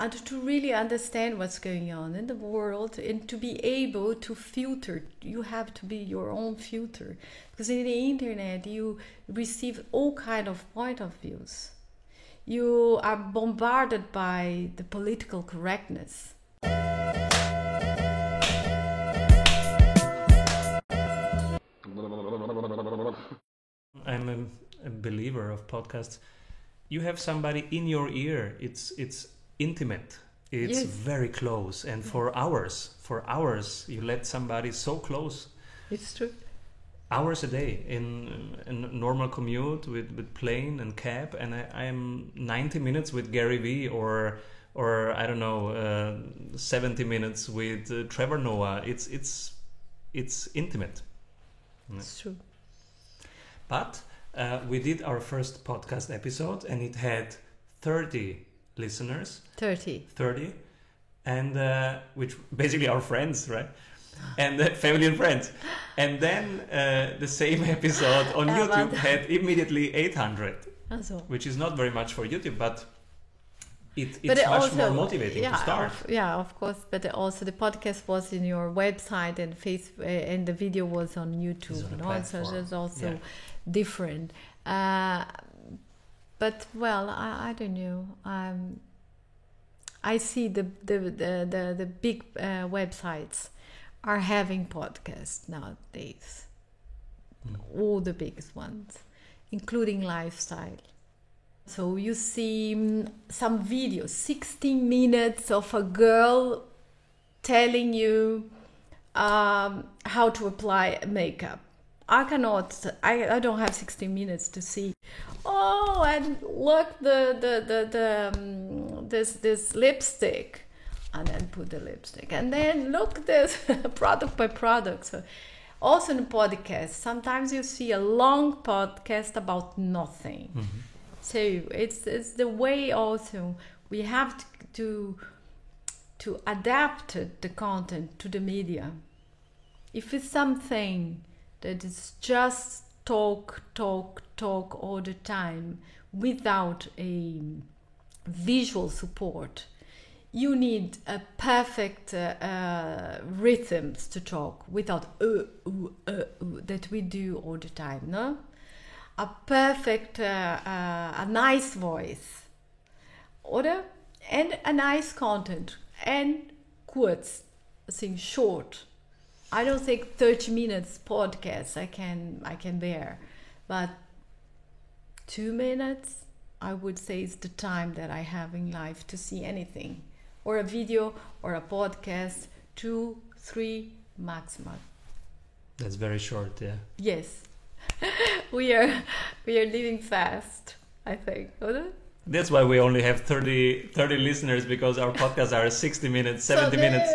and to really understand what's going on in the world, and to be able to filter. You have to be your own filter, because in the internet you receive all kind of point of views. You are bombarded by the political correctness. I'm a believer of podcasts. You have somebody in your ear. It's intimate. It's very close, and for hours, you let somebody so close. It's true. Hours a day in a normal commute with plane and cab, and I am 90 minutes with Gary Vee or I don't know 70 minutes with Trevor Noah. It's intimate. It's true. But we did our first podcast episode, and it had 30 listeners. 30. And which basically are friends, right? And family and friends. And then the same episode on YouTube had immediately 800, which is not very much for YouTube, but it's much also, more motivating to start. Of course. But also the podcast was in your website, and and the video was on YouTube. So it's also different. But well, I don't know. I see the big websites are having podcasts nowadays. All the biggest ones, including lifestyle. So you see some videos, 16 minutes of a girl telling you how to apply makeup. I don't have 16 minutes to see. Oh, and look this lipstick, and then put the lipstick, and then look this product by product. So also in a podcast, sometimes you see a long podcast about nothing. Mm-hmm. So it's the way also we have to adapt the content to the media. If it's something that is just talk all the time without a visual support, you need a perfect rhythms to talk without that we do all the time, no? A perfect, a nice voice, oder? And a nice content, and kurz, assim, short. I don't think 30 minutes podcast I can bear, but 2 minutes I would say is the time that I have in life to see anything, or a video or a podcast, 2, 3 maximum. That's very short, yeah. Yes. we are living fast, I think, oder? That's why we only have 30 listeners, because our podcasts are 60 minutes, 70 minutes.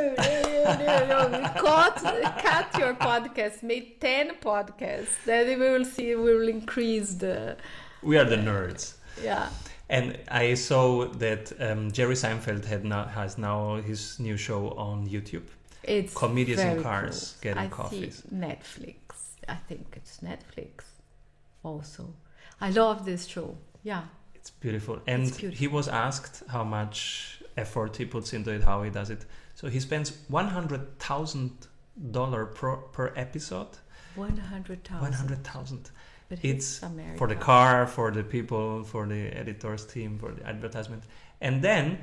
No. Cut your podcast, make 10 podcasts. Then we will see, we will increase the... We are the nerds. Yeah. And I saw that Jerry Seinfeld has now his new show on YouTube. It's Comedians in very Cars cool. Getting Coffees. See Netflix. I think it's Netflix also. I love this show. Yeah. It's beautiful. And he was asked how much effort he puts into it, how he does it. So he spends $100,000 per episode. 100,000. 100,000. But it's America. For the car, for the people, for the editor's team, for the advertisement. And then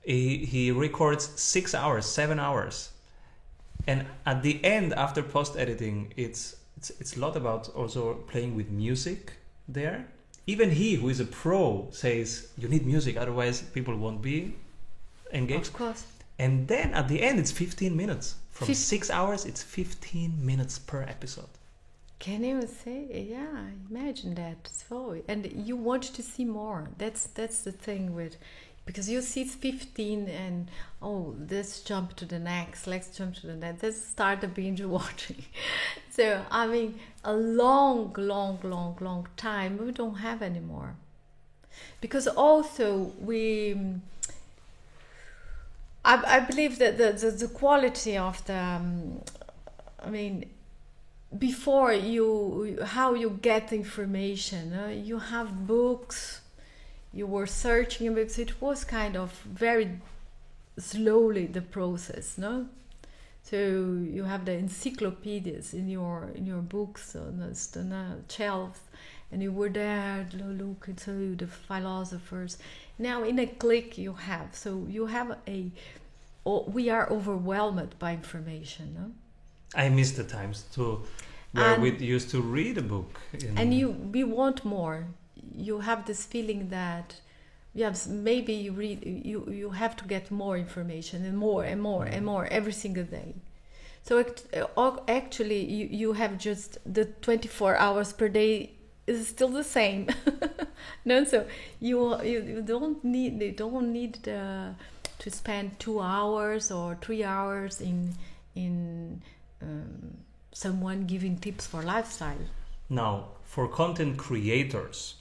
he records 6 hours, 7 hours. And at the end, after post-editing, it's a lot about also playing with music there. Even he, who is a pro, says you need music, otherwise people won't be engaged. Of course. And then at the end, it's 15 minutes. From 6 hours, it's 15 minutes per episode. Can you say? Yeah, imagine that. So, and you want to see more. That's the thing with, because you see it's 15 and let's jump to the next. Let's start the binge watching. So I mean, a long time we don't have anymore, because also I believe that the quality of the before how you get information, you have books, you were searching books, it was kind of very slowly the process, no? So you have the encyclopedias in your books on the shelves, and you were there look into the philosophers. Now in a click you have. So you have we are overwhelmed by information, no? I miss the times too, where we used to read a book. And we want more. You have this feeling that maybe you have to get more information and more and more and more every single day. So actually you have just the 24 hours per day is still the same. No, so you don't need to spend 2 hours or 3 hours in someone giving tips for lifestyle. Now, for content creators,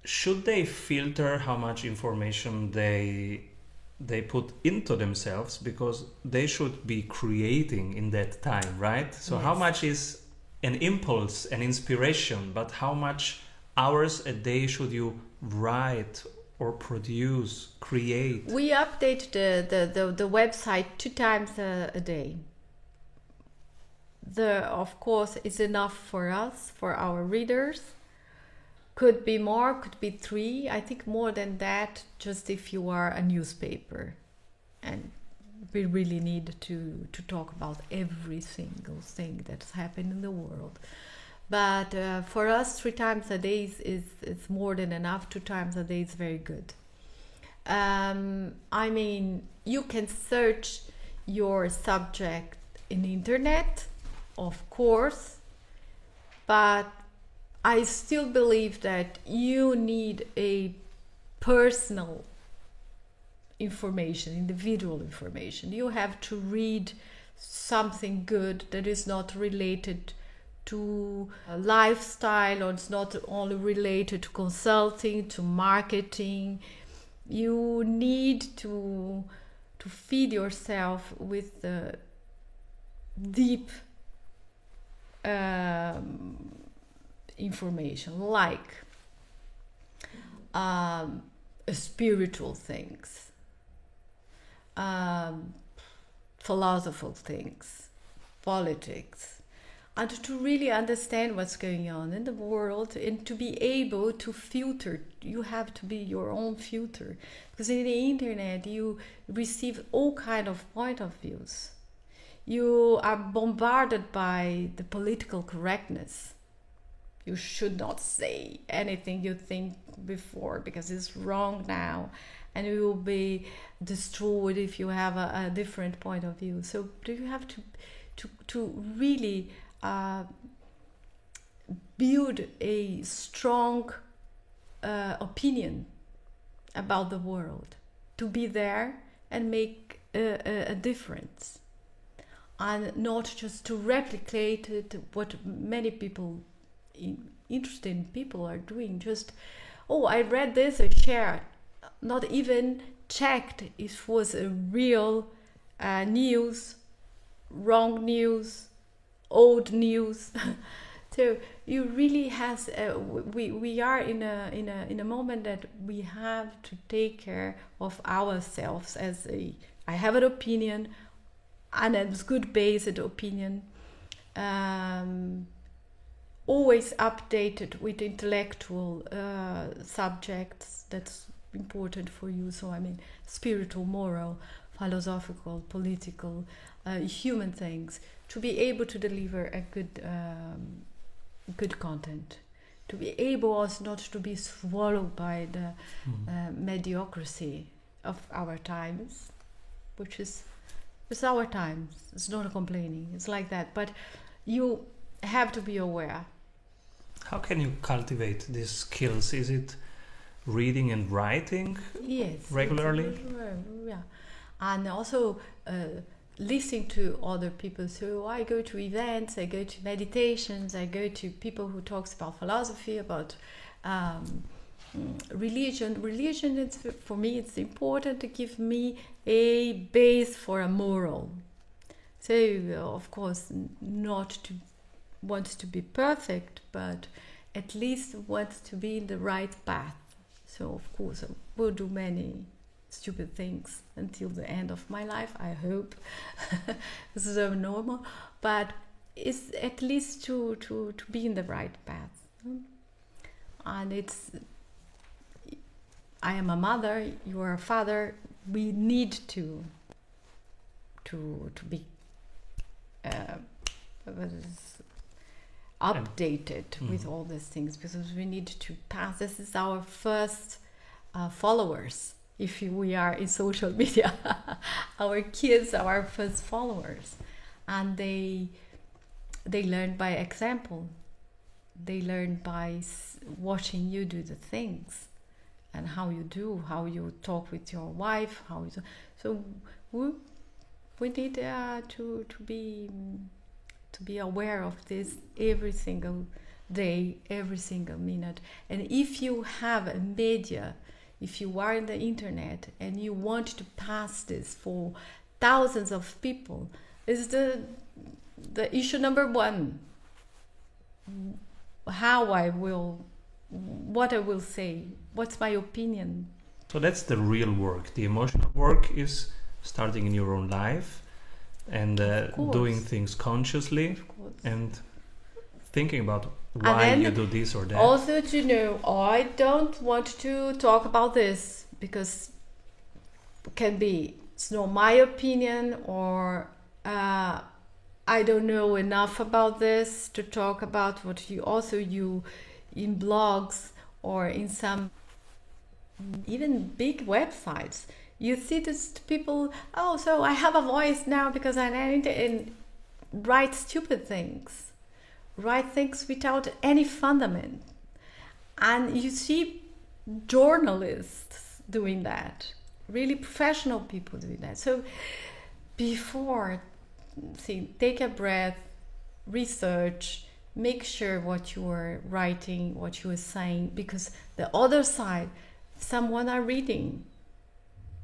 should they filter how much information they put into themselves, because they should be creating in that time, right? So yes. How much is an impulse, an inspiration, but how much hours a day should you write or produce, create? We update the website 2 times a day. Of course, it's enough for us, for our readers. Could be more, could be 3. I think more than that, just if you are a newspaper. And we really need to talk about every single thing that's happened in the world. But for us, 3 times a day is more than enough. 2 times a day is very good. I mean, you can search your subject in the internet, of course, but I still believe that you need a personal information, individual information. You have to read something good that is not related to lifestyle, or it's not only related to consulting, to marketing. You need to feed yourself with the deep information, like spiritual things, philosophical things, politics, and to really understand what's going on in the world, and to be able to filter. You have to be your own filter, because in the internet you receive all kind of point of views. You are bombarded by the political correctness. You should not say anything you think before, because it's wrong now, and you will be destroyed if you have a different point of view. So do you have to really build a strong opinion about the world, to be there and make a difference, and not just to replicate it, what many people, interested people, are doing. Just, I read this, I shared, not even checked if it was a real news, wrong news, old news. So you really has we are in a moment that we have to take care of ourselves. I have an opinion, and it's good based opinion, always updated with intellectual subjects that's important for you. So I mean, spiritual, moral, philosophical, political, human things, to be able to deliver a good content, to be able also not to be swallowed by the mediocrity of our times, which is, it's our times. It's not complaining. It's like that. But you have to be aware. How can you cultivate these skills? Is it reading and writing? Yes, regularly? Yeah, and also listening to other people. So I go to events, I go to meditations, I go to people who talks about philosophy, about religion. Religion, for me, it's important to give me a base for a moral. So of course, not to want to be perfect, but at least wants to be in the right path. So of course, I will do many stupid things until the end of my life, I hope. This is so normal, but it's at least to be in the right path. And it's, I am a mother, you are a father, we need to be updated with all these things, because we need to pass. This is our first followers. If we are in social media, our kids are our first followers, and they learn by example. They learn by watching you do the things, and how you talk with your wife, so we need to be aware of this every single day, every single minute. And if you have a media, if you are in the internet and you want to pass this for thousands of people, is the issue number one. What I will say, what's my opinion. So that's the real work. The emotional work is starting in your own life and doing things consciously and thinking about why you do this or that. Also to know, I don't want to talk about this because it's not my opinion, or I don't know enough about this to talk about what you in blogs or in some even big websites. You see these people, so I have a voice now because I need to write stupid things. Write things without any fundament. And you see journalists doing that. Really professional people doing that. So take a breath, research, make sure what you are writing, what you are saying, because the other side, someone are reading.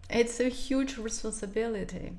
It's a huge responsibility.